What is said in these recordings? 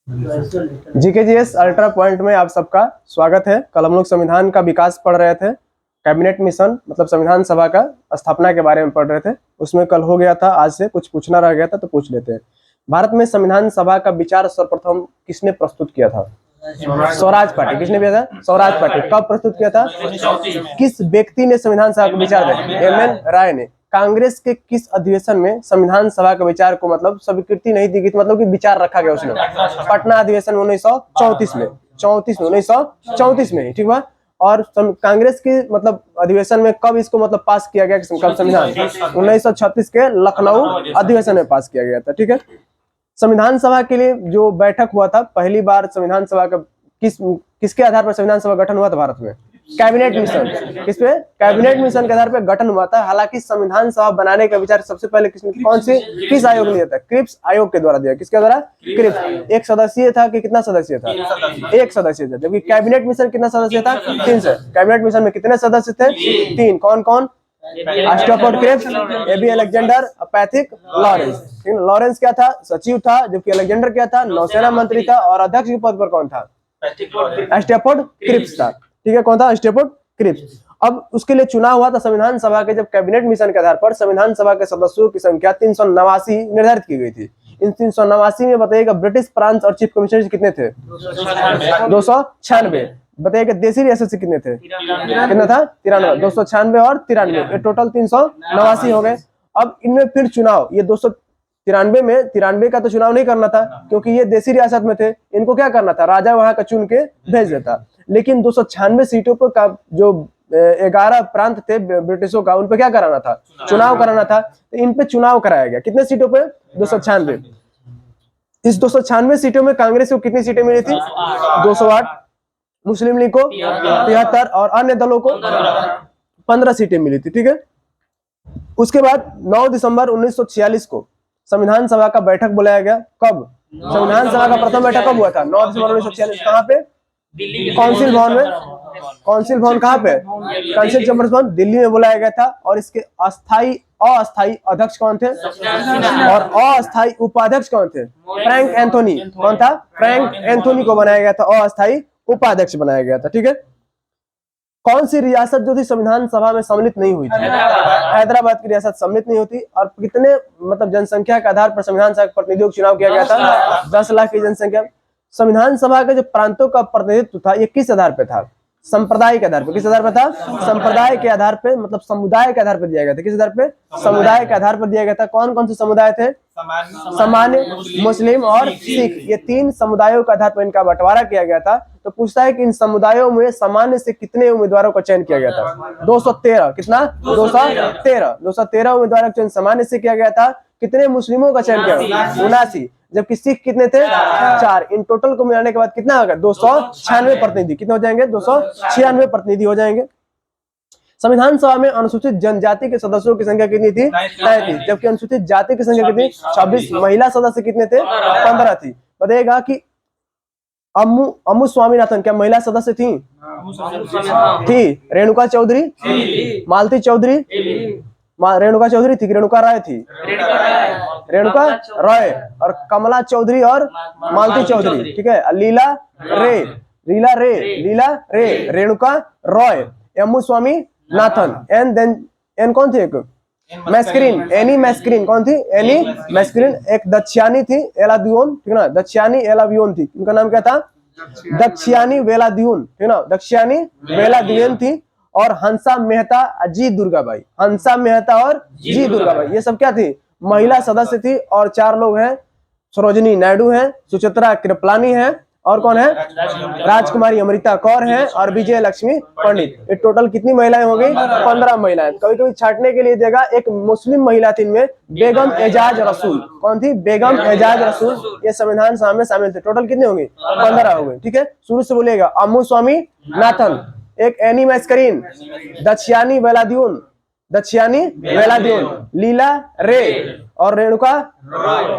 GKGS ultra point में आप सबका स्वागत है। कल हम लोग संविधान का विकास पढ़ रहे थे, कैबिनेट मिशन मतलब संविधान सभा का स्थापना के बारे में पढ़ रहे थे। उसमें कल हो गया था, आज से कुछ पूछना रह गया था तो पूछ लेते हैं। भारत में संविधान सभा का विचार सर्वप्रथम किसने प्रस्तुत किया था? स्वराज पार्टी। किसने किया था? स्वराज पार्टी। कब प्रस्तुत किया था? किस व्यक्ति ने संविधान सभा का विचार दिया? एमएन राय ने। कांग्रेस के किस अधिवेशन में संविधान सभा के विचार को मतलब स्वीकृति नहीं दी गई थी, मतलब कि विचार रखा गया उसमें? पटना अधिवेशन 1934 में, 1934 में, ठीक है। और कांग्रेस के मतलब अधिवेशन में कब इसको मतलब पास किया गया? कब संविधान? 1936 के लखनऊ अधिवेशन में पास किया गया था, ठीक है। संविधान सभा के लिए जो बैठक हुआ था, पहली बार संविधान सभा का किसके आधार पर संविधान सभा गठन हुआ था भारत में? Cabinet mission. किस पे? कैबिनेट मिशन के आधार पर गठन हुआ था। हालांकि संविधान सभा बनाने का विचार सबसे पहले किस आयोग ने दिया था? क्रिप्स आयोग के द्वारा दिया। किसके द्वारा? क्रिप्स। एक सदस्यीय था कि कितना सदस्य था? एक सदस्य था। जबकि कैबिनेट मिशन कितना सदस्य था? 3 से। कैबिनेट मिशन में कितने सदस्य थे? 3। कौन कौन? Stafford Cripps, A V Alexander, Pethick Lawrence. Lawrence क्या था? सचिव था। जबकि अलेक्जेंडर क्या था? नौसेना मंत्री था। और अध्यक्ष के पद पर कौन था? स्टैफोर्ड क्रिप्स था, ठीक है। कौन था? Stafford Cripps. अब उसके लिए चुनाव हुआ था संविधान सभा के, जब कैबिनेट मिशन के आधार पर संविधान सभा के सदस्यों की संख्या 389 निर्धारित की गई थी। इन 389 में बताइएगा ब्रिटिश, फ्रांस और चीफ कमिश्नर कितने थे? 296। बताइएगा देशी रियासत से कितने थे? कितना था? 93। 296 और 93, ये टोटल 389 हो गए। अब इनमें फिर चुनाव, ये 293 में 93 का तो चुनाव नहीं करना था क्योंकि ये देशी रियासत में थे। इनको क्या करना था? राजा वहां का चुन के भेज देता। लेकिन 296 सीटों पर का जो 11 प्रांत थे ब्रिटिशों का, उन पे क्या कराना था? चुनाव कराना था। तो इन पे चुनाव कराया गया। कितने सीटों पे? 296। इस 296 सीटों में कांग्रेस को कितनी सीटें मिली थी? 208, मुस्लिम लीग को 73 और अन्य दलों को 15 सीटें मिली थी, ठीक है। उसके बाद 9 दिसंबर 1946 को संविधान सभा का बैठक बुलाया गया। कब? संविधान सभा का प्रथम बैठक कब हुआ था? 9 दिसंबर 1946। कहाँ पे? काउंसिल भवन में। काउंसिल भवन कहाँ पे? काउंसिल चैम्बर्स भवन दिल्ली में बुलाया गया था। और इसके अस्थायी अध्यक्ष कौन थे और अस्थायी उपाध्यक्ष कौन थे? Frank Anthony. कौन था? फ्रैंक एंथोनी को बनाया गया था, अस्थायी उपाध्यक्ष बनाया गया था, ठीक है। कौन सी रियासत जो थी संविधान सभा में सम्मिलित नहीं हुई थी? हैदराबाद की रियासत सम्मिलित नहीं होती। और कितने मतलब जनसंख्या के आधार पर संविधान सभा के प्रतिनिधियों का चुनाव किया गया था? 10 लाख की जनसंख्या। संविधान सभा के जो प्रांतों का प्रतिनिधित्व था, ये किस आधार पे था? संप्रदाय के आधार पर। किस आधार पर था? संप्रदाय के आधार पे, मतलब समुदाय के आधार पर दिया गया था। किस आधार पे? समुदाय के आधार पर दिया गया था। कौन कौन से समुदाय थे? सामान्य, मुस्लिम और सिख। ये 3 समुदायों के आधार पर इनका बंटवारा किया गया था। तो पूछता है कि इन समुदायों में सामान्य से कितने उम्मीदवारों का चयन किया गया था? 213। कितना? 213 उम्मीदवारों का चयन सामान्य से किया गया था। कितने मुस्लिमों का चयन किया? 79। जबकि सिख कितने थे? 4। इन टोटल को मिलाने के बाद कितना होगा? 296 प्रतिनिधि। कितने हो जाएंगे? 296 प्रतिनिधि हो जाएंगे। संविधान सभा में अनुसूचित जनजाति के सदस्यों की संख्या कितनी थी? 33। जबकि अनुसूचित जाति की संख्या कितनी? 26। महिला सदस्य कितने थे? 15 थी। बताइएगा कि अम्मू स्वामीनाथन क्या महिला सदस्य थी? रेणुका चौधरी, मालती चौधरी, रेणुका चौधरी थी कि रेणुका राय थी? रेणुका राय। और कमला चौधरी और मालती चौधरी, ठीक है। लीला रे, रेणुका रॉय, एम्मू स्वामी नाथन। एन कौन थी? एक मैस्क्रीन, एनी मैस्क्रीन। कौन थी? एनी मैस्क्रीन। एक दक्षियानी थी, एलादियोन, ठीक ना। दक्षियानी एलावियोन थी। उनका नाम क्या था? दक्षियानी वेलादियोन, ठीक ना। दक्षियानी वेलादियोन थी। और हंसा मेहता, जी दुर्गाबाई। हंसा मेहता और जी दुर्गाबाई, ये सब क्या थी? महिला सदस्य थी। और 4 लोग हैं, सरोजिनी नायडू हैं, सुचित्रा कृपलानी है, और कौन है? राजकुमारी अमृता कौर है, और विजय लक्ष्मी पंडित। ये टोटल कितनी महिलाएं हो गई? 15 महिलाएं। कभी कभी छाटने के लिए देगा, एक मुस्लिम महिला थी इनमें, बेगम एजाज रसूल। कौन थी? बेगम एजाज रसूल। ये संविधान सभा में शामिल थे। टोटल कितनी होंगी? 15 हो गई, ठीक है। शुरू से बोलेगा। अम्मू स्वामी नाथन, एक एनी मैस्करीन, दक्षियानी वेलादियोन, लीला रे, और रेणुका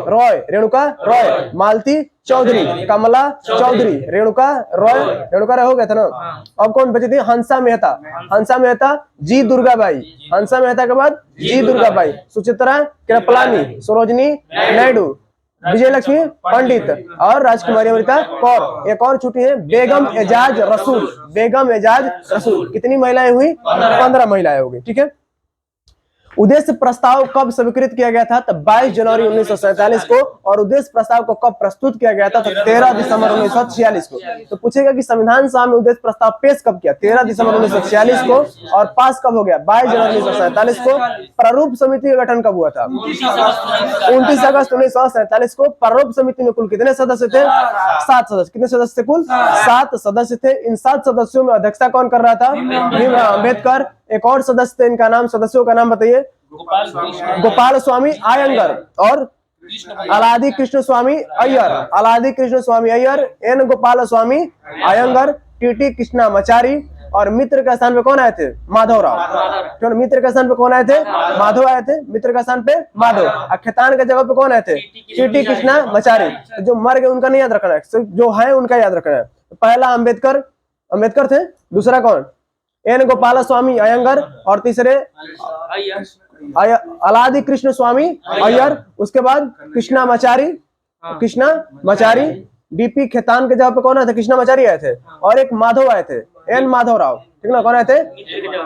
रॉय, मालती चौधरी, कमला चौधरी, रेणुका रॉय हो गया था ना। अब कौन बची थी? हंसा मेहता, जी दुर्गाबाई। हंसा मेहता के बाद जी दुर्गाबाई, सुचित्रा कृपलानी, सरोजिनी नायडू, विजय लक्ष्मी पंडित और राजकुमारी अमृता कौर। एक और छुट्टी है बेगम एजाज रसूल। बेगम एजाज रसूल। कितनी महिलाएं हुई? 15 महिलाएं हो गई। ठीक है। उद्देश्य प्रस्ताव कब स्वीकृत किया गया था? तो 22 जनवरी 1947 को। और उद्देश्य प्रस्ताव को कब प्रस्तुत किया गया था? तो 13 दिसंबर 1946 को। तो पूछेगा कि संविधान सभा में उद्देश्य प्रस्ताव पेश कब किया? 13 दिसंबर 1946 को। और पास कब हो गया? 22 जनवरी 1947 को। प्रारूप समिति का गठन कब हुआ था? 29 अगस्त 1947 को। प्रारूप समिति में कुल कितने सदस्य थे? 7 सदस्य। कितने सदस्य थे? कुल 7 सदस्य थे। इन 7 सदस्यों में अध्यक्षता कौन कर रहा था? भीमराव अम्बेडकर। एक और सदस्य थे, इनका नाम, सदस्यों का नाम बताइए। गोपाल स्वामी आयंगर और अलादी कृष्ण स्वामी अय्यर। अलादी कृष्ण स्वामी अय्यर, एन गोपाल स्वामी आयंगर, टीटी कृष्णामाचारी। और मित्र के स्थान पे कौन आए थे? माधवराव। मित्र के स्थान पे कौन आए थे? माधव आए थे। मित्र के स्थान पे माधव। और खेतान के जगह पे कौन आए थे? टीटी कृष्णामाचारी। जो मर गए उनका नहीं याद रखना है, जो है उनका याद रखना है। पहला अम्बेडकर, अम्बेडकर थे। दूसरा कौन? एन गोपाल स्वामी अयंगर। और तीसरे अलादी कृष्ण स्वामी अय्यर। उसके बाद कृष्णामाचारी, कृष्णामाचारी। डीपी खेतान के जगह पे कौन आए थे? कृष्णामाचारी आए थे। और एक माधव आए थे, एन माधवराव। ठीक ना? कौन आए थे?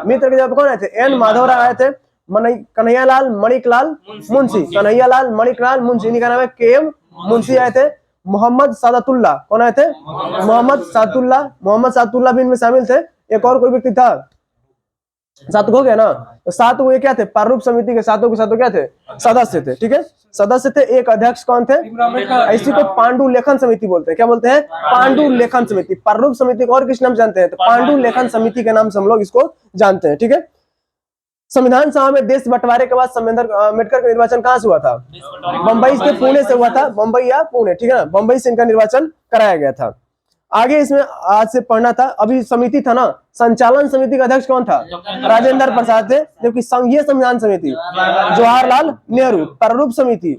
मित्र के जगह पे कौन आए थे? एन माधवराव आए थे। कन्हैयालाल मणिकलाल मुंशी। कन्हैयालाल मणिकलाल मुंशी, इनका नाम है केएम मुंशी आए थे। मोहम्मद सादतुल्लाह, कौन आए थे? मोहम्मद सादतुल्लाह। मोहम्मद सादतुल्लाह भी इनमें शामिल थे। एक और कोई व्यक्ति था? 7 हो गया ना? तो 7 वो क्या थे? प्रारूप समिति के 7 के 7 क्या थे? सदस्य थे। ठीक है, सदस्य थे। एक अध्यक्ष कौन थे? इसी को पांडु लेखन समिति बोलते हैं। क्या बोलते हैं? पांडु लेखन समिति। प्रारूप समिति को और किस नाम जानते हैं? तो पांडु लेखन समिति के नाम से हम लोग इसको जानते हैं। ठीक है। संविधान सभा में देश बंटवारे के बाद अम्बेडकर का निर्वाचन कहाँ से हुआ था? बंबई से, पुणे से हुआ था। बंबई या पुणे, ठीक है ना? बंबई से इनका निर्वाचन कराया गया था। आगे इसमें आज से पढ़ना था। अभी समिति था ना, संचालन समिति का अध्यक्ष कौन था? राजेंद्र प्रसाद थे। जबकि संघीय संविधान समिति जवाहरलाल नेहरू। प्रारूप समिति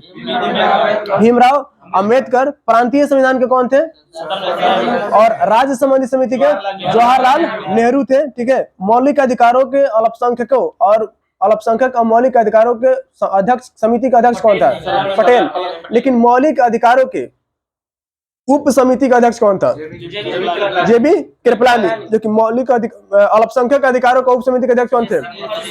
भीमराव अम्बेडकर। प्रांतीय संविधान के कौन थे? और राज्य संबंधी समिति के जवाहरलाल नेहरू थे। ठीक है। मौलिक अधिकारों के अल्पसंख्यकों और अल्पसंख्यक और मौलिक अधिकारों के अध्यक्ष, समिति का अध्यक्ष कौन था? पटेल। लेकिन मौलिक अधिकारों के उप समिति का अध्यक्ष कौन था? जेबी कृपलानी। जो कि मौलिक अल्पसंख्यक अधिकारों का उप समिति के अध्यक्ष कौन थे?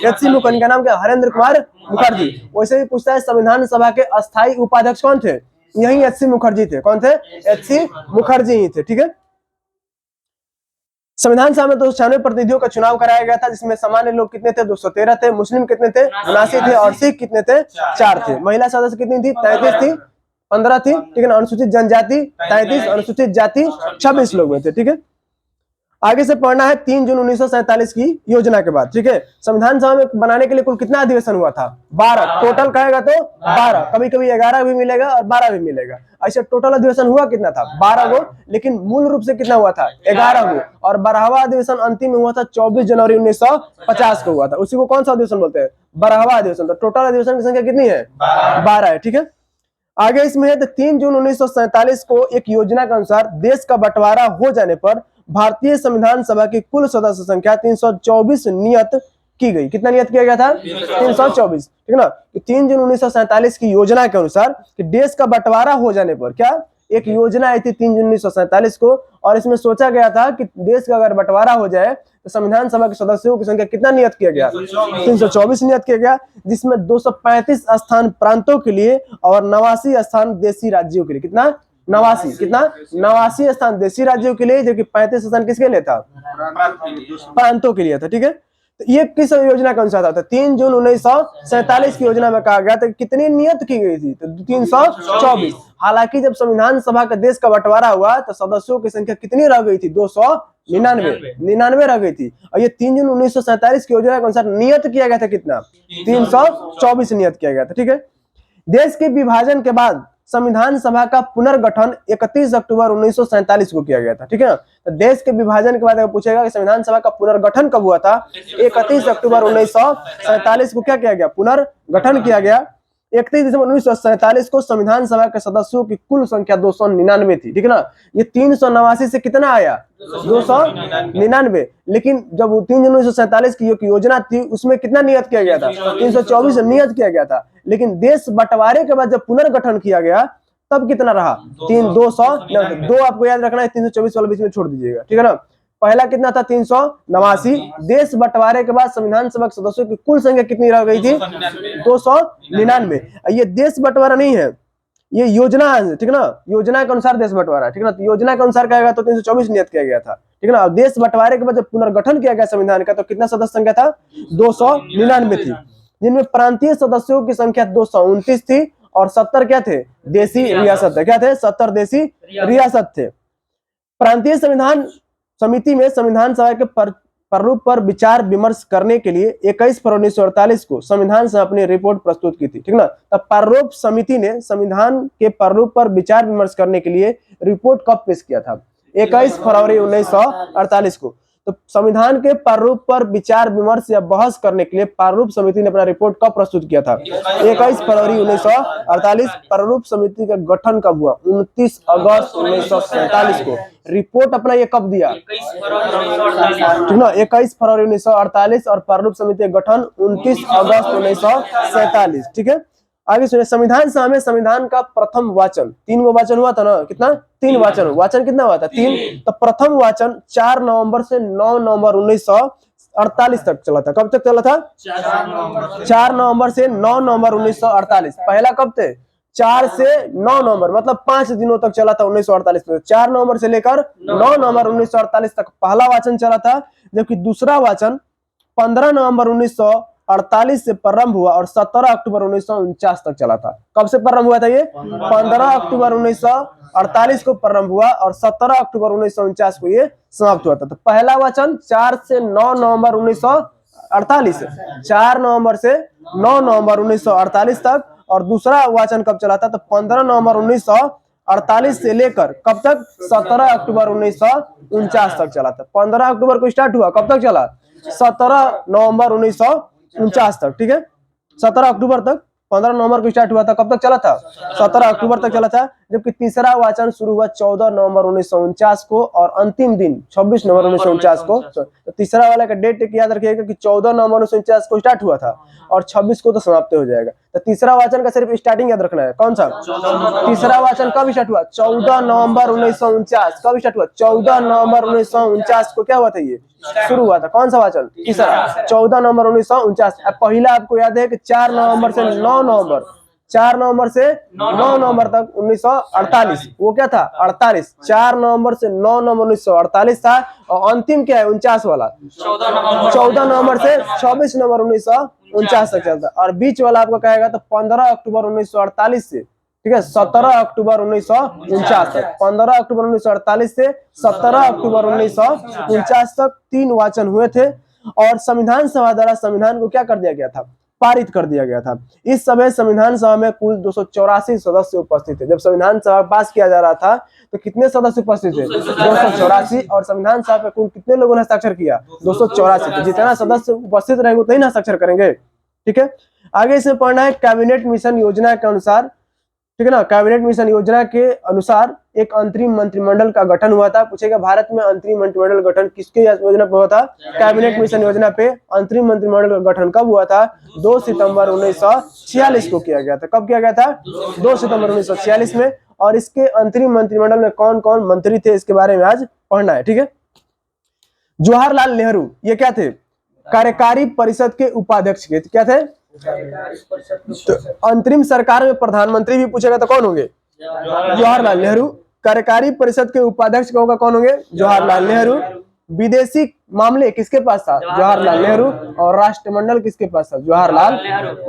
एचसी मुखर्जी। का नाम क्या? हरेंद्र कुमार मुखर्जी। वैसे ही पूछता है संविधान सभा के अस्थायी उपाध्यक्ष कौन थे? यही एचसी मुखर्जी थे। कौन थे? एचसी मुखर्जी ही थे। ठीक है। संविधान सभा में 296 प्रतिनिधियों का चुनाव कराया गया था, जिसमें सामान्य लोग कितने थे? 213 थे। मुस्लिम कितने थे? 79 थे। और सिख कितने थे? 4 थे। महिला सदस्य कितनी थी? 33 थी। 15 थी। ठीक है ना? अनुसूचित जनजाति 33, अनुसूचित जाति 26 लोग में थे। ठीक है। आगे से पढ़ना है 3 जून 1947 की योजना के बाद। ठीक है। संविधान सभा में बनाने के लिए कुल कितना अधिवेशन हुआ था? 12। टोटल कहेगा तो 12, कभी कभी 11 भी मिलेगा और 12 भी मिलेगा। ऐसे टोटल अधिवेशन हुआ कितना था? 12 गो। लेकिन मूल रूप से कितना हुआ था? 11 गो। और 12वां अधिवेशन अंतिम में हुआ था 24 जनवरी 1950 को हुआ था। उसी को कौन सा अधिवेशन बोलते हैं? 12वां अधिवेशन। तो टोटल अधिवेशन की संख्या कितनी है? 12 है। ठीक है। आगे इसमें है 3 जून 1947 को एक योजना के अनुसार देश का बंटवारा हो जाने पर भारतीय संविधान सभा की कुल सदस्य संख्या 324 नियत की गई। कितना नियत किया गया था? 324। ठीक है ना? 3 जून 1947 की योजना के अनुसार कि देश का बंटवारा हो जाने पर क्या एक योजना आई थी 3 जून 1947 को। और इसमें सोचा गया था कि देश का अगर बंटवारा हो जाए तो संविधान सभा के सदस्यों की संख्या कितना नियत किया गया? 324 नियत किया गया, जिसमें 235 स्थान प्रांतों के लिए और 89 स्थान देशी राज्यों के लिए। कितना? 89। कितना? 89 स्थान देशी राज्यों के लिए, जबकि 35 स्थान किसके लिए था? प्रांतों के लिए था। ठीक है। तो ये किस योजना के अनुसार था? 3 जून 1947 की योजना में कहा गया था कितनी नियत की गई थी? तो 324। हालांकि जब संविधान सभा का देश का बंटवारा हुआ तो सदस्यों की संख्या कितनी रह गई थी? 299 रह गई थी। और ये 3 जून 1947 की योजना के अनुसार नियत किया गया था कितना? 324 नियत किया गया था। ठीक है। देश के विभाजन के बाद संविधान सभा का पुनर्गठन 31 अक्टूबर 1947 को किया गया था। ठीक है ना? तो देश के विभाजन के बाद अगर पूछेगा कि संविधान सभा का पुनर्गठन कब हुआ था? 31 अक्टूबर 1947 को क्या किया गया? पुनर्गठन किया गया। 31 दिसंबर 1947 को संविधान सभा के सदस्यों की कुल संख्या 299 थी। ठीक है ना? ये 389 से कितना आया? 299। लेकिन जब 3 जून 1947 की योजना थी उसमें कितना नियत किया गया था? 324 नियत किया गया था। लेकिन देश बंटवारे के बाद जब पुनर्गठन किया गया तब कितना रहा 200, दो आपको याद रखना है, 324 वाला बीच में छोड़ दीजिएगा, ठीक है ना। पहला कितना था 389। देश बंटवारे के बाद संविधान सभा के सदस्यों की कुल संख्या कितनी रह गई थी 299। ये देश बंटवारा नहीं है, ये योजना है, ठीक है ना, योजना के अनुसार देश बंटवारा, ठीक है ना। तो योजना के अनुसार क्या गया तो 324 नियत किया गया था, ठीक है ना। देश बंटवारे के बाद जब पुनर्गठन किया गया संविधान का तो कितना सदस्य संख्या था 299 थी, जिनमें प्रांतीय सदस्यों की संख्या 229 थी और 70 क्या थे देसी रियासत थे, क्या थे 70 देसी रियासत थे। प्रांतीय संविधान समिति में संविधान सभा के प्रारूप पर विचार विमर्श करने के लिए 21 फरवरी 1948 को संविधान सभा अपनी रिपोर्ट प्रस्तुत की थी, ठीक ना। तब प्रारूप समिति ने संविधान के प्रारूप पर विचार विमर्श करने के लिए रिपोर्ट कब पेश किया था 21 फरवरी 1948 को। तो संविधान के प्रारूप पर विचार विमर्श या बहस करने के लिए प्रारूप समिति ने अपना रिपोर्ट कब प्रस्तुत किया था 21 फरवरी 1948। प्रारूप समिति का गठन कब हुआ 29 अगस्त 1947 को। रिपोर्ट अपना ये कब दिया 21 फरवरी 1948 और प्रारूप समिति का गठन 29 अगस्त 1947, ठीक है। आगे सुनिए, संविधान सभा में संविधान का प्रथम वाचन 3 गो वाचन हुआ था ना, कितना 3 वाचन, वाचन कितना हुआ था 3। तो प्रथम वाचन 4 नवंबर से 9 नवंबर 1948 तक चला था। कब तक चला था 4 नवंबर से 9 नवंबर 1948। पहला कब थे 4 से 9 नवंबर, मतलब 5 दिनों तक चला था 1948 में। 4 नवंबर से लेकर 9 नवंबर 1948 तक पहला वाचन चला था, जबकि दूसरा वाचन 15 नवंबर 1948 से प्रारंभ हुआ और 17 अक्टूबर 1949 तक चला था। कब से प्रारंभ हुआ था ये 15 अक्टूबर 1948 को प्रारंभ हुआ और 17 अक्टूबर 1949 को ये समाप्त हुआ था। तो पहला वाचन 4 से 9 नवंबर 1948, 4 नवंबर से 9 नवंबर 1948 तक, और दूसरा वाचन कब चला था तो 15 नवंबर 1948 से लेकर कब तक 17 अक्टूबर 1949 तक चला था। 15 अक्टूबर को स्टार्ट हुआ, कब तक चला 17 नवंबर 1949 तक, ठीक है। 17 अक्टूबर तक, 15 नवंबर को स्टार्ट हुआ था, कब तक चला था 17 अक्टूबर तक चला था। जबकि तीसरा वाचन शुरू हुआ 14 नवंबर 1949 को और अंतिम दिन 26 नवंबर 1949 को। तो तीसरा वाला का डेट याद रखिएगा कि 14 नवंबर 1949 को स्टार्ट हुआ था और 26 को तो समाप्त हो जाएगा। तो तीसरा वाचन का सिर्फ स्टार्टिंग याद रखना है, कौन सा तीसरा वाचन कब स्टार्ट हुआ 14 नवंबर 1949। कब स्टार्ट हुआ 14 नवंबर 1949 को क्या हुआ था ये शुरू हुआ था। कौन सा वाचन तीसरा 14 नवंबर 1949। अब पहला आपको याद है कि 4 नवंबर से 9 नवंबर, 4 नवंबर से 9 नवंबर तक 1948, वो क्या था 48। 4 नवंबर से 9 नवंबर 1948 था और अंतिम क्या है 49 वाला 14 नवंबर से 26 नवंबर 1949 तक चलता। और बीच वाला आपको कहेगा तो 15 अक्टूबर 1948 से, ठीक है 17 अक्टूबर 1949 तक। 15 अक्टूबर 1948 से 17 अक्टूबर 1949 तक 3 वाचन हुए थे और संविधान सभा द्वारा संविधान को क्या कर दिया गया था पारित कर दिया गया था। इस समय संविधान सभा में कुल 284 सदस्य उपस्थित थे। जब संविधान सभा पास किया जा रहा था तो कितने सदस्य उपस्थित थे 284, और संविधान सभा पे कुल कितने लोगों ने हस्ताक्षर किया 284। तो जितना सदस्य उपस्थित रहेंगे उतना ही हस्ताक्षर करेंगे, ठीक है। आगे इसमें पढ़ना है कैबिनेट मिशन योजना के अनुसार, ठीक है ना। कैबिनेट मिशन योजना के अनुसार एक अंतरिम मंत्रिमंडल का गठन हुआ था। पूछेगा भारत में अंतरिम मंत्रिमंडल गठन किसके योजना पे हुआ था कैबिनेट मिशन योजना पे। अंतरिम मंत्रिमंडल का गठन कब हुआ था 2 सितंबर 1946 को किया गया था। कब किया गया था 2 सितंबर 1946 में। और इसके अंतरिम मंत्रिमंडल में कौन कौन मंत्री थे इसके बारे में आज पढ़ना है, ठीक है। जवाहरलाल नेहरू ये क्या थे कार्यकारी परिषद के उपाध्यक्ष के, क्या थे तो अंतरिम सरकार में प्रधानमंत्री भी पूछेगा तो कौन होंगे जवाहरलाल नेहरू। कार्यकारी परिषद के उपाध्यक्ष होगा कौन होंगे जवाहरलाल नेहरू। विदेशी मामले किसके पास था जवाहरलाल नेहरू। और राष्ट्रमंडल किसके पास था जवाहरलाल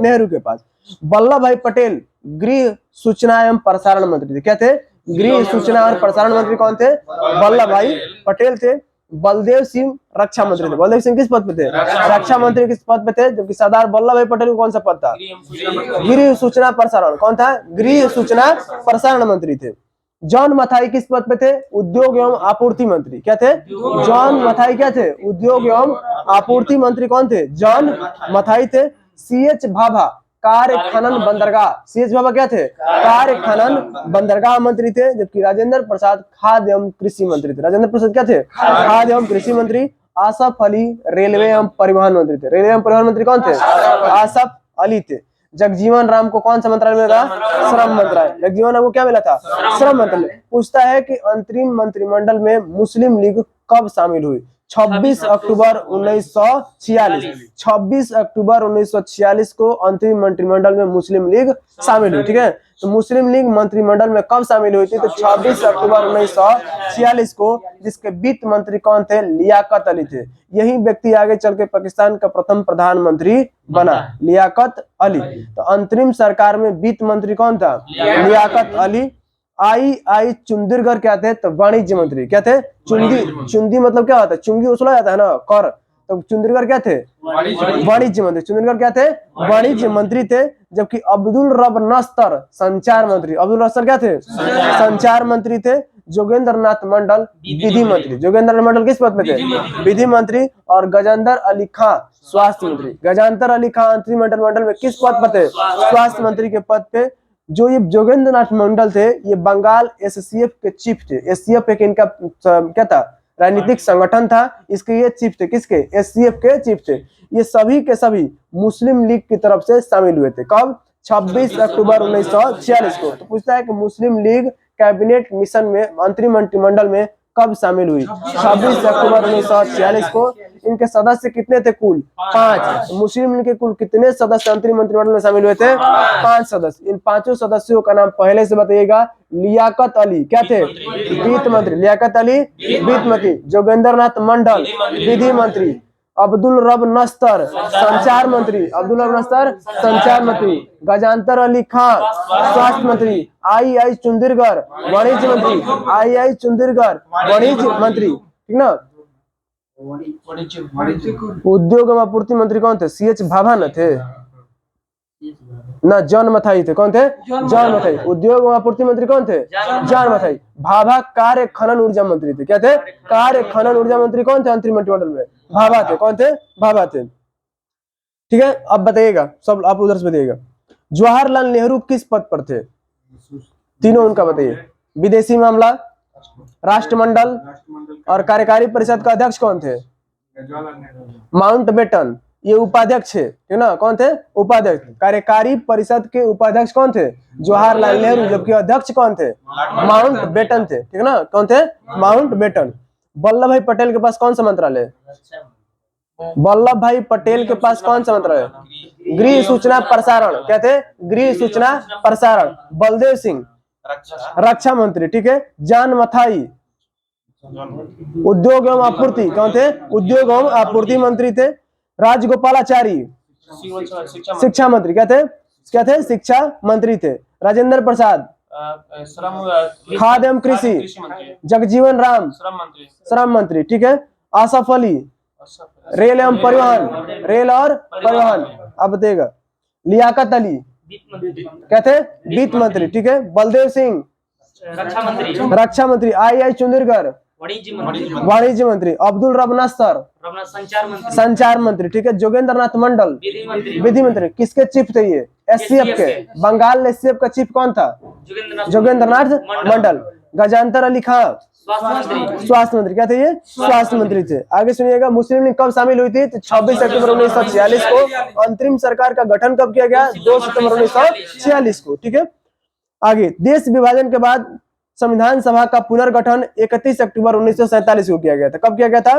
नेहरू के पास। वल्लभ भाई पटेल गृह सूचना एवं प्रसारण मंत्री थे। क्या थे गृह सूचना और प्रसारण मंत्री कौन थे वल्लभ भाई पटेल थे। बलदेव सिंह रक्षा मंत्री थे। बलदेव सिंह किस पद पे थे रक्षा मंत्री किस पद पे थे। जबकि सरदार वल्लभ भाई पटेल को कौन सा पद था गृह सूचना प्रसारण, कौन था गृह सूचना प्रसारण मंत्री थे। जॉन मथाई किस पद पे थे उद्योग एवं आपूर्ति मंत्री। क्या थे जॉन मथाई क्या थे उद्योग एवं आपूर्ति मंत्री कौन थे जॉन मथाई थे। CH भाभा कार्य खनन बंदरगाह, CH भाभा क्या थे कार्य खनन बंदरगाह मंत्री थे। जबकि राजेंद्र प्रसाद खाद्य एवं कृषि मंत्री थे। राजेंद्र प्रसाद क्या थे खाद्य एवं कृषि मंत्री। आसफ अली रेलवे एवं परिवहन मंत्री थे। रेलवे एवं परिवहन मंत्री कौन थे आसफ अली थे। जगजीवन राम को कौन सा मंत्रालय मिला था? श्रम मंत्रालय। जगजीवन राम को क्या मिला था? श्रम मंत्रालय। पूछता है कि अंतरिम मंत्रिमंडल में मुस्लिम लीग कब शामिल हुई? 26 अक्टूबर 1946। 26 अक्टूबर 1946 को अंतरिम मंत्रिमंडल में मुस्लिम लीग शामिल हुई। ठीक है, तो मुस्लिम लीग मंत्रिमंडल में कब शामिल हुई थी? तो 26 अक्टूबर 1946 को, जिसके वित्त मंत्री कौन थे? लियाकत अली थे। यही व्यक्ति आगे चल के पाकिस्तान का प्रथम प्रधानमंत्री बना, लियाकत अली। तो अंतरिम सरकार में वित्त मंत्री कौन था? लियाकत अली। आई चुंदीगढ़ क्या थे? तो वाणिज्य मंत्री। क्या थे? चुंदी मतलब क्या होता है? चुंगी उछला जाता है ना, कर। तो चुंदीगढ़ क्या थे? वाणिज्य मंत्री। चुंदीगढ़ क्या थे? वाणिज्य मंत्री थे। जबकि अब्दुल रब नस्तर संचार मंत्री। अब्दुल नस्तर क्या थे? संचार मंत्री थे। जोगेंद्र नाथ मंडल विधि मंत्री। जोगेंद्र नाथ मंडल किस पद पे थे? विधि मंत्री। और गजेंद्र अली खां स्वास्थ्य मंत्री। गजेंद्र अली खां अंतरिम मंत्रिमंडल में किस पद पर थे? स्वास्थ्य मंत्री के पद पे। जो ये जोगेंद्र नाथ मंडल थे, ये बंगाल एससीएफ के चीफ थे। एससीएफ एक इनका क्या था? राजनीतिक संगठन था। इसके ये चीफ थे। किसके? एससीएफ के चीफ थे। ये सभी के सभी मुस्लिम लीग की तरफ से शामिल हुए थे। कब? 26 अक्टूबर 1946 को। तो पूछता है कि मुस्लिम लीग कैबिनेट मिशन में अंतरिम मंत्रिमंडल में कब शामिल हुई? 26 अक्टूबर 1946 को। इनके सदस्य कितने थे? कुल 5। मुस्लिम लीग के कुल कितने सदस्य अंतरिम मंत्रिमंडल में शामिल हुए थे? 5 सदस्य। इन 5 सदस्यों का नाम पहले से बताइएगा। लियाकत अली क्या थे? वित्त मंत्री। लियाकत अली वित्त मंत्री। जोगेंद्र नाथ मंडल विधि मंत्री। अब्दुल रब नस्तर संचार मंत्री। अब्दुल रब नस्तर संचार मंत्री। गजेंद्र अली खां स्वास्थ्य मंत्री। आई चुंदीगढ़ वाणिज्य मंत्री। आई चुंदीगढ़ वाणिज्य मंत्री। ठीक ना। उद्योग एवं आपूर्ति मंत्री कौन थे? सीएच भाभा न थे ना, जॉन मथाई थे। कौन थे? जॉन मथाई। उद्योग एवं आपूर्ति मंत्री कौन थे? जॉन मथाई। भाभा कार्य खनन ऊर्जा मंत्री थे। क्या थे? कार्य खनन ऊर्जा मंत्री कौन थे अंतरिम मंत्रिमंडल में? भाभा थे। कौन थे? भाभा थे। ठीक है, अब बताइएगा सब, आप उधर से बताइएगा। जवाहरलाल नेहरू किस पद पर थे? तीनों उनका बताइए। विदेशी मामला, राष्ट्रमंडल और कार्यकारी परिषद का अध्यक्ष कौन थे? माउंटबेटन। ये उपाध्यक्ष है, ठीक ना। कौन थे? उपाध्यक्ष। कार्यकारी परिषद के उपाध्यक्ष कौन थे? जवाहरलाल नेहरू। जबकि अध्यक्ष कौन थे? माउंटबेटन थे, ठीक ना। कौन थे? माउंटबेटन। वल्लभ भाई पटेल के पास कौन सा मंत्रालय? वल्लभ भाई पटेल के पास कौन सा मंत्रालय? गृह सूचना प्रसारण। क्या थे? गृह सूचना प्रसारण। बलदेव सिंह रक्षा मंत्री। ठीक है। जॉन मथाई उद्योग एवं आपूर्ति। कौन थे? उद्योग एवं आपूर्ति मंत्री थे। राजगोपालाचारी शिक्षा मंत्री। क्या थे? क्या थे? शिक्षा मंत्री थे। राजेंद्र प्रसाद खाद्य एवं कृषि। जगजीवन राम श्रम मंत्री। ठीक है। आसफ अली रेल एवं परिवहन। रेल और परिवहन। अब बताइएगा। लियाकत अली क्या थे? वित्त मंत्री। ठीक है। बलदेव सिंह रक्षा मंत्री। आई चुंदीगढ़ वाणिज्य मंत्री। अब्दुल रब नस्तर संचार मंत्री। ठीक है। जोगेंद्र नाथ मंडल विधि मंत्री। किसके चीफ थे ये? एससीएफ के। बंगाल एससीएफ का चीफ कौन था? जोगेंद्र नाथ मंडल। गजेंद्र अली खां स्वास्थ्य मंत्री। क्या थे ये? स्वास्थ्य मंत्री थे। आगे सुनिएगा। मुस्लिम लीग कब शामिल हुई थी? तो 26 अक्टूबर 1946 को। अंतरिम सरकार का गठन कब किया गया? 2 सितंबर 1946 को। ठीक है। आगे, देश विभाजन के बाद संविधान सभा का पुनर्गठन 31 अक्टूबर 1947 को किया गया था। कब किया गया था?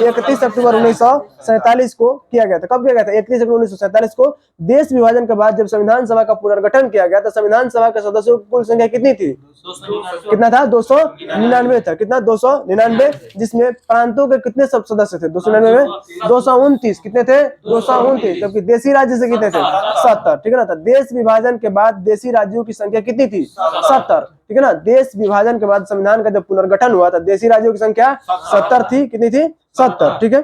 31 अक्टूबर 1947 को किया गया था। कब किया गया था? 31 अक्टूबर 1947 को। देश विभाजन के बाद जब संविधान सभा का पुनर्गठन किया गया तो संविधान सभा के सदस्यों की कुल संख्या कितनी थी? कितना था? 299 था। कितना? 299। जिसमें प्रांतों के कितने सब सदस्य थे? 299 में 229। कितने थे? 229। जबकि देशी राज्य से कितने थे? 70। ठीक है ना। तो देश विभाजन के बाद देशी राज्यों की संख्या कितनी थी? 70। ठीक है ना। देश विभाजन के बाद संविधान का जब पुनर्गठन हुआ था देशी राज्यों की संख्या 70 थी। कितनी थी? 70। ठीक है।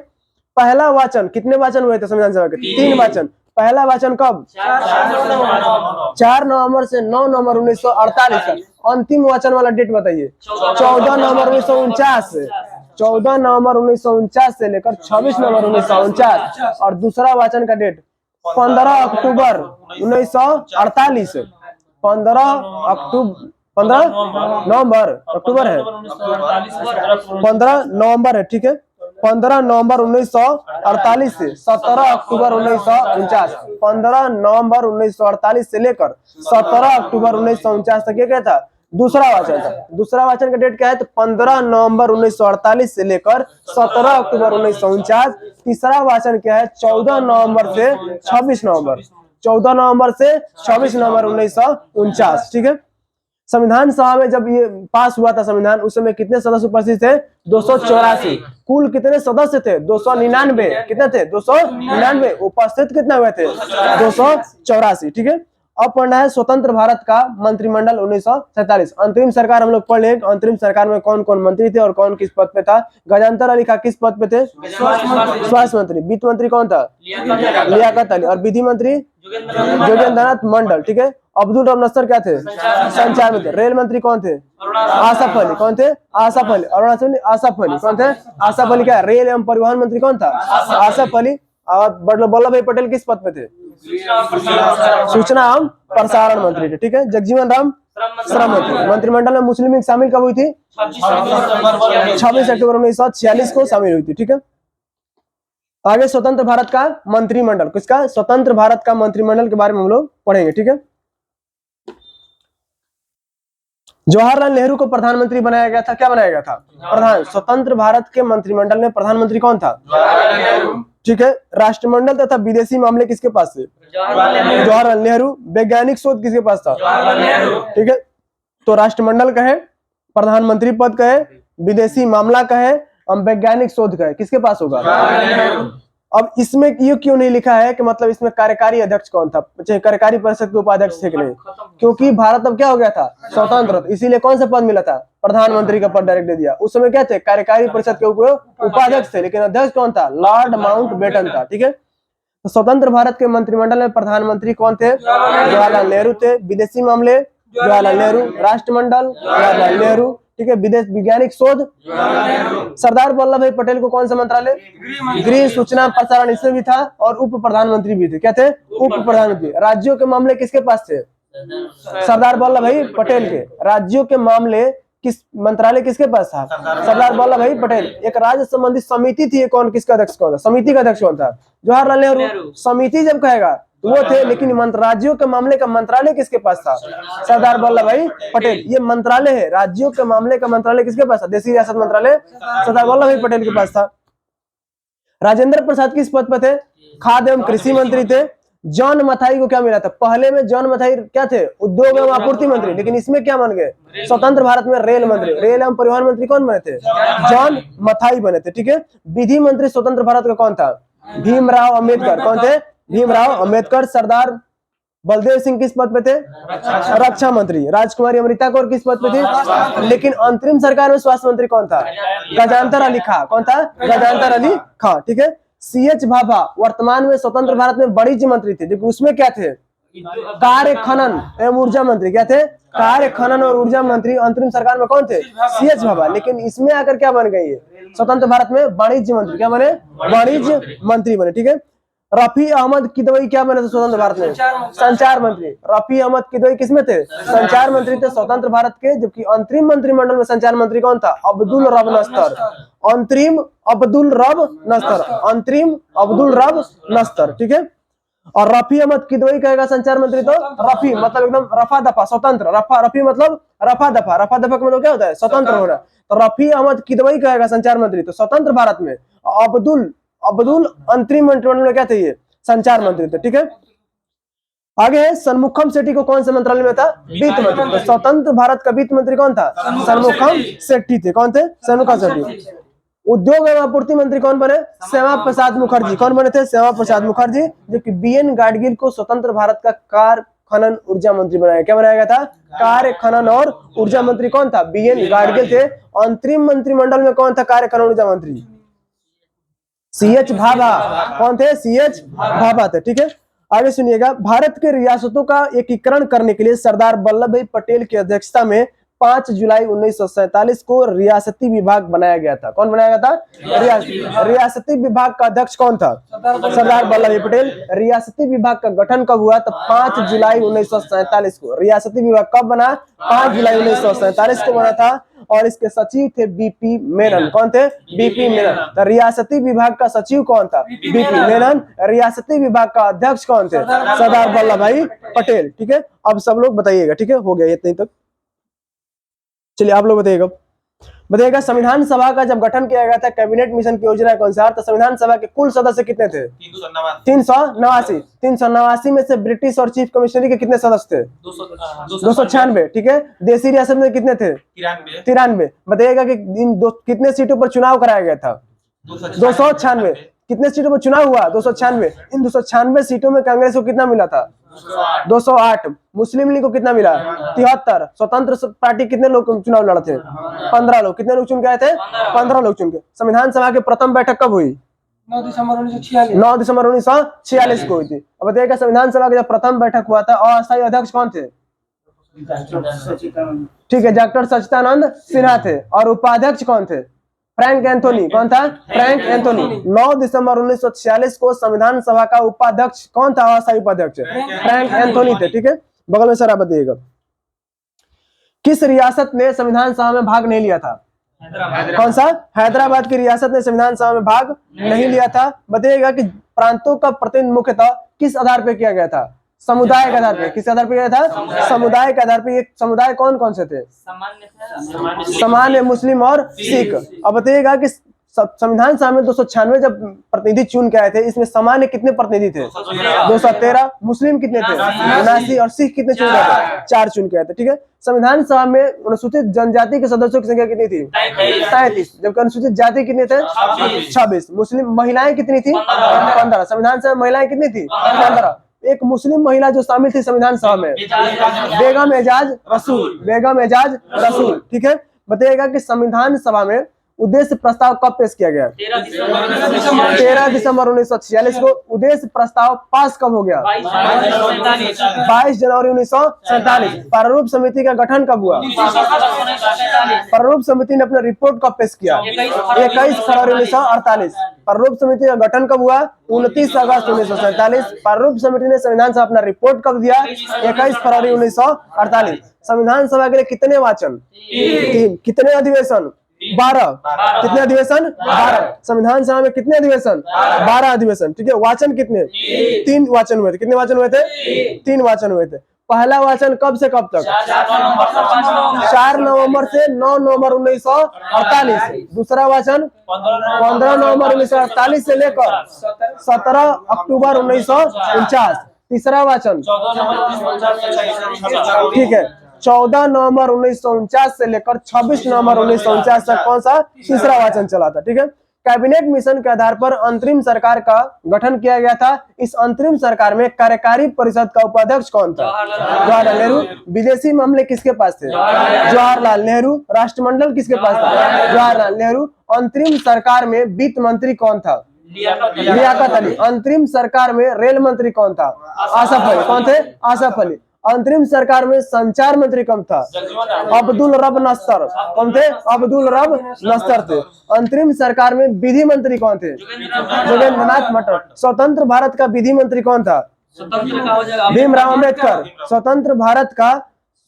पहला वाचन, कितने वाचन हुए थे संविधान सभा के? 3 वाचन। पहला वाचन कब? 4 नवंबर से 9 नवंबर 1948 तक। अंतिम वाचन वाला डेट बताइए। 14 नवंबर 1949 से 14 नवंबर 1949 से लेकर 26 नवंबर 1949। और दूसरा वाचन का डेट 15 अक्टूबर 1948। 15 नवंबर अक्टूबर है, 15 नवंबर है। ठीक है। 15 नवंबर 1948 से 17 अक्टूबर 1949, 15 नवंबर 1948 से लेकर 17 अक्टूबर 1949 तक ये क्या था? दूसरा वाचन था। दूसरा वाचन का डेट क्या है? तो 15 नवंबर 1948 से लेकर 17 अक्टूबर 1949। तीसरा वाचन क्या है? 14 नवंबर से 26 नवंबर, 14 नवंबर से 26 नवंबर 1949। ठीक है। संविधान सभा में जब ये पास हुआ था संविधान, उस समय कितने सदस्य उपस्थित थे? 284। कुल कितने सदस्य थे? 299। कितने थे? 299। उपस्थित कितने हुए थे? 284। ठीक है। अब पढ़ना है स्वतंत्र भारत का मंत्रिमंडल 1947। अंतरिम सरकार हम लोग पढ़ लेंगे। अंतरिम सरकार में कौन कौन मंत्री थे और कौन किस पद पे था? गजानतर अली खां किस पद पे थे? स्वास्थ्य मंत्री। वित्त मंत्री कौन था? लियाकत अली। और विधि मंत्री जोगेंद्रनाथ मंडल। ठीक है। अब्दुल रब नस्तर क्या थे? संचार मंत्री। रेल मंत्री कौन थे? आसफ अली। कौन थे? आसफ अली। अरुणाचल आसफ अली। कौन थे? आसफ अली। क्या रेल एवं परिवहन मंत्री कौन था? आसफ अली। और वल्लभ भाई पटेल किस पद पे थे? सूचना एवं प्रसारण मंत्री थे। ठीक है। जगजीवन राम श्रम मंत्री। मंत्रिमंडल में मुस्लिम लीग शामिल कब हुई थी? 26 अक्टूबर 1946 को शामिल हुई थी। ठीक है। आगे स्वतंत्र भारत का मंत्रिमंडल, किसका? स्वतंत्र भारत का मंत्रिमंडल के बारे में हम लोग पढ़ेंगे। ठीक है। जवाहरलाल नेहरू को प्रधानमंत्री बनाया गया था। क्या बनाया गया था? प्रधान। स्वतंत्र भारत के मंत्रिमंडल में प्रधानमंत्री कौन था? ठीक है। राष्ट्रमंडल तथा विदेशी मामले किसके पास थे? जवाहरलाल नेहरू। वैज्ञानिक शोध किसके पास था? ठीक है। तो राष्ट्रमंडल का है, प्रधानमंत्री पद का है, विदेशी मामला का है, हम वैज्ञानिक शोध का है, किसके पास होगा? अब इसमें ये क्यों नहीं लिखा है कि मतलब इसमें कार्यकारी अध्यक्ष कौन था, चाहे कार्यकारी परिषद के उपाध्यक्ष थे कि नहीं? क्योंकि भारत अब क्या हो गया था? स्वतंत्र। इसीलिए कौन सा पद मिला था? प्रधानमंत्री का पद डायरेक्ट दे दिया। उस समय क्या थे? कार्यकारी परिषद के उपाध्यक्ष थे, लेकिन अध्यक्ष कौन था? लॉर्ड माउंटबेटन था। ठीक है। तो स्वतंत्र भारत के मंत्रिमंडल में प्रधानमंत्री कौन थे? जवाहरलाल नेहरू थे। विदेशी मामले जवाहरलाल नेहरू। राष्ट्रमंडल जवाहरलाल नेहरू। ठीक है। विदेश वैज्ञानिक शोध सरदार वल्लभ भाई पटेल को कौन सा मंत्रालय? गृह सूचना प्रसारण इसमें भी था और उप प्रधानमंत्री भी थे। क्या थे? उप प्रधानमंत्री। राज्यों के मामले किसके पास थे? सरदार वल्लभ भाई पटेल के। राज्यों के मामले किस मंत्रालय किसके पास था? सरदार वल्लभ भाई पटेल। एक राज्य संबंधी समिति थी, कौन किसका अध्यक्ष कौन था? समिति का अध्यक्ष कौन था? जवाहरलाल नेहरू। समिति जब कहेगा वो थे, लेकिन राज्यों के मामले का मंत्रालय किसके पास था? सरदार वल्लभ भाई पटेल। ये मंत्रालय है, राज्यों के मामले का मंत्रालय किसके पास था? देशी रियासत मंत्रालय सरदार वल्लभ भाई पटेल के पास था। राजेंद्र प्रसाद किस पद पर थे? खाद्य एवं कृषि मंत्री थे। जॉन मथाई को क्या मिला था? पहले में जॉन मथाई क्या थे? उद्योग एवं आपूर्ति मंत्री। लेकिन इसमें क्या बन गए? स्वतंत्र भारत में रेल मंत्री। रेल एवं परिवहन मंत्री कौन बने थे? जॉन मथाई बने थे। ठीक है। विधि मंत्री स्वतंत्र भारत का कौन था? भीमराव अंबेडकर। कौन थे? भीमराव अंबेडकर। सरदार बलदेव सिंह किस पद पे थे? रक्षा मंत्री। राजकुमारी अमृता कौर किस पद पे थी? लेकिन अंतरिम सरकार में स्वास्थ्य मंत्री कौन था? गजानतर अली खां। कौन था? गजानतर अली खां। ठीक है। CH भाभा वर्तमान में स्वतंत्र भारत में वाणिज्य मंत्री थे, लेकिन उसमें क्या थे? कार्य खनन एवं ऊर्जा मंत्री। क्या थे? कार्य खनन और ऊर्जा मंत्री। अंतरिम सरकार में कौन थे? CH भाभा। लेकिन इसमें आकर क्या बन गई है? स्वतंत्र भारत में वाणिज्य मंत्री। क्या बने? वाणिज्य मंत्री बने। ठीक है। रफी अहमद किदवई क्या बने थे स्वतंत्र भारत में? संचार मंत्री। रफी अहमद किदवई किसमें थे? संचार मंत्री थे स्वतंत्र भारत के। जबकि अंतरिम मंत्रिमंडल में संचार मंत्री कौन था? अब्दुल रब नस्तर। अंतरिम अब्दुल रब नस्तर। अंतरिम अब्दुल रब नस्तर। ठीक है। और रफी अहमद किदवई कहेगा संचार मंत्री, तो रफी मतलब एकदम रफा दफा स्वतंत्र। रफी मतलब रफा दफा। रफा दफा का मतलब क्या होता है? स्वतंत्र होना। तो रफी अहमद किदवई कहेगा संचार मंत्री, तो स्वतंत्र भारत में अब्दुल अंतरिम मंत्रिमंडल में क्या थे? ये संचार मंत्री थे। ठीक है। आगे है सन्मुखम सेठी को कौन से मंत्रालय में था? वित्त मंत्री। तो स्वतंत्र भारत का वित्त मंत्री कौन था? सन्मुखम सेठी थे। कौन थे? सन्मुखम सेठी। उद्योग एवं आपूर्ति मंत्री कौन बने? श्यामा प्रसाद मुखर्जी। कौन बने थे? श्यामा प्रसाद मुखर्जी। जबकि BN गाडगिल को स्वतंत्र भारत का कार्य खनन ऊर्जा मंत्री बनाया। क्या बनाया गया था? कार्य खनन और ऊर्जा मंत्री कौन था? BN गाडगिल थे। अंतरिम मंत्रिमंडल में कौन था कार्य खनन ऊर्जा मंत्री? CH भाभा। कौन थे? CH भाभा थे। ठीक है। आगे सुनिएगा। भारत के रियासतों का एकीकरण करने के लिए सरदार वल्लभ भाई पटेल की अध्यक्षता में 5 जुलाई 1947 को रियासती विभाग बनाया गया था। कौन बनाया गया था? रियासती विभाग का अध्यक्ष कौन था? सरदार वल्लभ भाई पटेल। रियासती विभाग का गठन कब हुआ? तो 5 जुलाई 1947 को। रियासती विभाग कब बना? 5 जुलाई 1947 को बना था। और इसके सचिव थे बीपी मेनन। कौन थे? बीपी मेनन। तो रियासती विभाग का सचिव कौन था? बीपी मेनन। रियासती विभाग का अध्यक्ष कौन थे? सरदार वल्लभ भाई पटेल। ठीक है, अब सब लोग बताइएगा। ठीक है, हो गया इतनी तक। चलिए आप लोग बताइएगा संविधान सभा का जब गठन किया गया था कैबिनेट मिशन की योजना के अनुसार, तो संविधान सभा के कुल सदस्य कितने थे? 389। 389 में से ब्रिटिश और चीफ कमिश्नरी के कितने सदस्य थे? 296। ठीक है, देशी रियासत में कितने थे? 93। बताइएगा कि इन कितने सीटों पर चुनाव कराया गया था? 296। कितने सीटों पर चुनाव हुआ? 296। इन 296 सीटों में कांग्रेस को कितना मिला था? 208। मुस्लिम लीग को कितना मिला? 73। स्वतंत्र पार्टी कितने लोग चुनाव लड़े थे? 15 लोग। कितने लोग चुन के आए थे? 15 लोग चुन के। संविधान सभा की प्रथम बैठक कब हुई? 9 दिसंबर 1946 को हुई थी। अब बताइएगा संविधान सभा की जब प्रथम बैठक हुआ था, अस्थायी अध्यक्ष कौन थे? ठीक है, डॉक्टर सच्चिदानंद सिन्हा थे। और उपाध्यक्ष कौन थे? Frank Anthony. कौन था? Frank Anthony. 9 दिसंबर 1946 को संविधान सभा का उपाध्यक्ष कौन था? अस्थायी उपाध्यक्ष फ्रैंक एंथोनी थे। ठीक है, बगल में सर आप बताइएगा किस रियासत ने संविधान सभा में भाग नहीं लिया था? कौन सा? हैदराबाद की रियासत ने संविधान सभा में भाग नहीं लिया था। बताइएगा कि प्रांतों का प्रतिनिधित्व मुख्यतः किस आधार पर किया गया था? समुदाय के आधार पे। किस आधार पे किया था? समुदाय के आधार पे। एक समुदाय कौन कौन से थे? सामान्य, मुस्लिम और सिख। अब बताइएगा कि संविधान सभा में 296 जब प्रतिनिधि चुन के आए थे, इसमें सामान्य कितने प्रतिनिधि थे? 213। मुस्लिम कितने थे? 79। और सिख कितने चुन के आए थे? 4 चुन के आए थे। ठीक है, संविधान सभा में अनुसूचित जनजाति के सदस्यों की संख्या कितनी थी? 33। जबकि अनुसूचित जाति कितने थे? 26। मुस्लिम महिलाएं कितनी थी? 15। संविधान सभा में महिलाएं कितनी थी? 15। एक मुस्लिम महिला जो शामिल थी संविधान सभा में, बेगम एजाज रसूल। बेगम एजाज रसूल। ठीक है, बताइएगा कि संविधान सभा में उद्देश्य प्रस्ताव कब पेश किया गया? 13 दिसंबर 1946 को। उद्देश्य प्रस्ताव पास कब हो गया? 22 जनवरी 1947। प्रारूप समिति का गठन कब हुआ? प्रारूप समिति ने अपना रिपोर्ट कब पेश किया? 21 फरवरी 1948। प्रारूप समिति का गठन कब हुआ? 29 अगस्त 1947। प्रारूप समिति ने संविधान सभा अपना रिपोर्ट कब दिया? 21 फरवरी 1948। संविधान सभा के लिए कितने वाचन? 3। कितने अधिवेशन? 12। कितने अधिवेशन? 12। संविधान सभा में कितने अधिवेशन? 12 अधिवेशन। ठीक है, वाचन कितने? 3 वाचन हुए थे। कितने वाचन हुए थे? 3 वाचन हुए थे। पहला वाचन कब से कब तक? 4 नवंबर से 9 नवंबर 1948। दूसरा वाचन 15 नवंबर 1948 से लेकर 17 अक्टूबर 1949। तीसरा वाचन ठीक है 14 नवंबर 1949 से लेकर 26 नवंबर 1949 तक कौन सा? तीसरा वाचन चला था। ठीक है, कैबिनेट मिशन के आधार पर अंतरिम सरकार का गठन किया गया था। इस अंतरिम सरकार में कार्यकारी परिषद का उपाध्यक्ष कौन था? जवाहरलाल नेहरू। विदेशी मामले किसके पास थे? जवाहरलाल नेहरू। राष्ट्रमंडल किसके पास था? जवाहरलाल नेहरू। अंतरिम सरकार में वित्त मंत्री कौन था? लियाकत अली। अंतरिम सरकार में रेल मंत्री कौन था? आसफ अली। कौन थे? आसफ अली। अंतरिम सरकार में संचार मंत्री कौन था? अब्दुल रब नस्तर। कौन थे? अब्दुल रब नस्तर थे। अंतरिम सरकार में विधि मंत्री कौन थे? जोगेंद्र नाथ मटर। स्वतंत्र भारत का विधि मंत्री कौन था? भीमराव अम्बेडकर। स्वतंत्र भारत का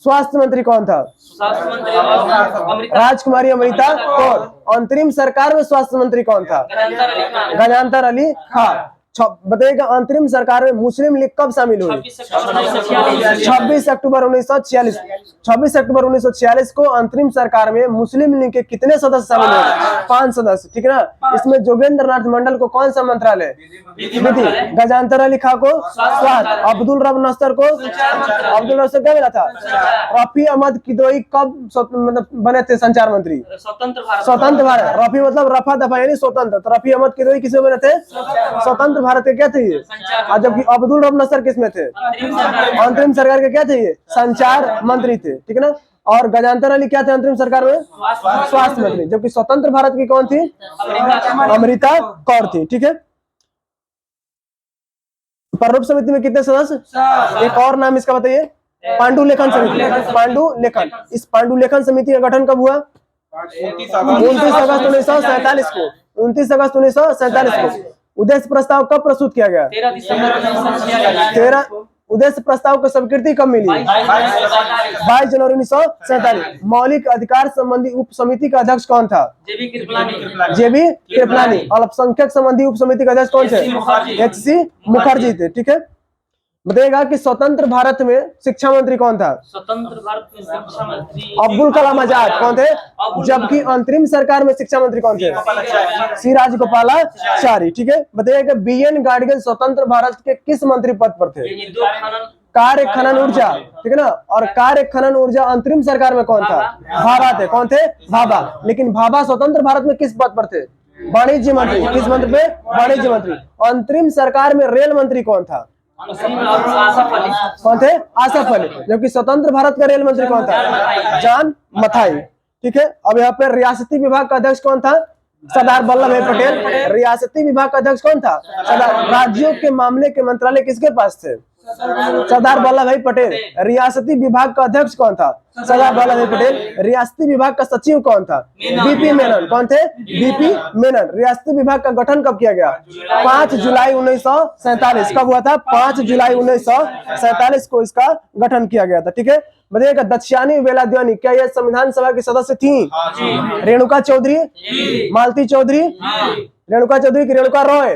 स्वास्थ्य मंत्री कौन था? राजकुमारी अमृता कौर। अंतरिम सरकार में स्वास्थ्य मंत्री कौन था? गजानतर अली खां। बताइएगा अंतरिम सरकार में मुस्लिम लीग कब शामिल हुई? 26 अक्टूबर 1946। 26 अक्टूबर 1946 को अंतरिम सरकार में मुस्लिम लीग के कितने सदस्य शामिल हुए? 5 सदस्य। ठीक है ना, इसमें जोगेंद्र नाथ मंडल को कौन सा मंत्रालय? विधि। गजानतर अली खां को स्वास्थ्य। अब्दुल रब नस्तर को अब्दुल नस्तर क्या मिला था? रफी अहमद किदोई कब मतलब बने थे संचार मंत्री? स्वतंत्र भारत। रफी मतलब रफा दफा यानी स्वतंत्र। तो रफी अहमद किदोई किसमें बने थे? स्वतंत्र भारत के क्या थे ये? जबकि अब्दुल रब नस्तर किसमें थे? अंतरिम सरकार के क्या थे ये? संचार मंत्री थे। ठीक है ना, और गजानतर अली क्या थे अंतरिम सरकार में? स्वास्थ्य मंत्री। जबकि स्वतंत्र भारत की कौन थी? अमृता कौर थी। ठीक है, प्रारूप समिति में कितने सदस्य? एक और नाम इसका बताइए। पांडुलेखन समिति, पांडुलेखन। इस पांडुलेखन समिति का गठन कब हुआ? 29 अगस्त 1947 को, 29 अगस्त 1947 को। उद्देश्य प्रस्ताव कब प्रस्तुत किया गया? 13 दिसंबर 13। उद्देश्य प्रस्ताव को स्वीकृति कब मिली? 22 जनवरी 1947। मौलिक अधिकार संबंधी उप समिति का अध्यक्ष कौन था? जेबी कृपलानी। जेबी कृपलानी। अल्पसंख्यक संबंधी उप समिति का अध्यक्ष कौन थे? HC मुखर्जी थे। ठीक है, बताइएगा कि स्वतंत्र भारत में शिक्षा मंत्री कौन था? स्वतंत्र भारत में शिक्षा मंत्री अब्दुल कलाम आजाद। कौन थे? जबकि अंतरिम सरकार में शिक्षा मंत्री कौन थे? सी राजगोपालाचारी। ठीक है, बताइएगा BN गाडगिल स्वतंत्र भारत के किस मंत्री पद पर थे? कार्य खनन ऊर्जा। ठीक है ना, और कार्य खनन ऊर्जा अंतरिम सरकार में कौन था? भाभा थे। कौन थे? भाभा। लेकिन भाभा स्वतंत्र भारत में किस पद पर थे? वाणिज्य मंत्री। किस मंत्री पे? वाणिज्य मंत्री। अंतरिम सरकार में रेल मंत्री कौन था? कौन थे? आसफ अली। जबकि स्वतंत्र भारत का रेल मंत्री कौन था? जॉन मथाई। ठीक है, अब यहाँ पे रियासती विभाग का अध्यक्ष कौन था? सरदार वल्लभ भाई पटेल। रियासती विभाग का अध्यक्ष कौन था? सरदार। राज्यों के मामले के मंत्रालय किसके पास थे? सरदार वल्लभ भाई पटेल। रियासती विभाग का अध्यक्ष कौन था? सरदार वल्लभ भाई पटेल। रियासती विभाग का सचिव कौन था? BP मेनन। कौन थे? BP मेनन। रियासती विभाग का गठन कब किया गया? 5 जुलाई 1947। कब हुआ था? 5 जुलाई 1947 को इसका गठन किया गया था। ठीक है, बताइएगा दक्षिणी वेलाद्वानी क्या यह संविधान सभा की सदस्य थी? रेणुका चौधरी, मालती चौधरी, रेणुका चौधरी की रेणुका रॉय,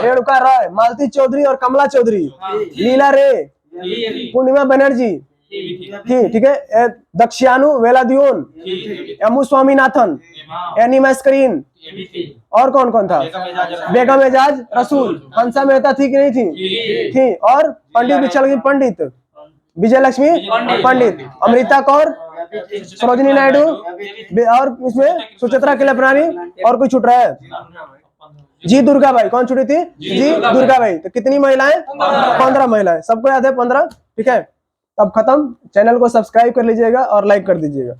रेणुका रॉय, मालती चौधरी और कमला चौधरी, लीला रे, पूर्णिमा बनर्जी थी। ठीक है, दक्षियानु वेलाद्योन, एमू स्वामीनाथन, एनी मैस्करीन, और कौन कौन था? बेगम एजाज रसूल। हंसा मेहता थी कि नहीं थी? थी। और पंडित बिछल पंडित, विजय लक्ष्मी पंडित, अमृता कौर, सरोजिनी नायडू, और इसमें सुचित्रा किलपरानी, और कोई छूट रहा है? जी दुर्गाबाई। कौन छुटी थी? जी दुर्गाबाई। तो कितनी महिलाएं? 15 महिलाएं। सबको याद है 15? ठीक है, अब खत्म। चैनल को सब्सक्राइब कर लीजिएगा और लाइक कर दीजिएगा।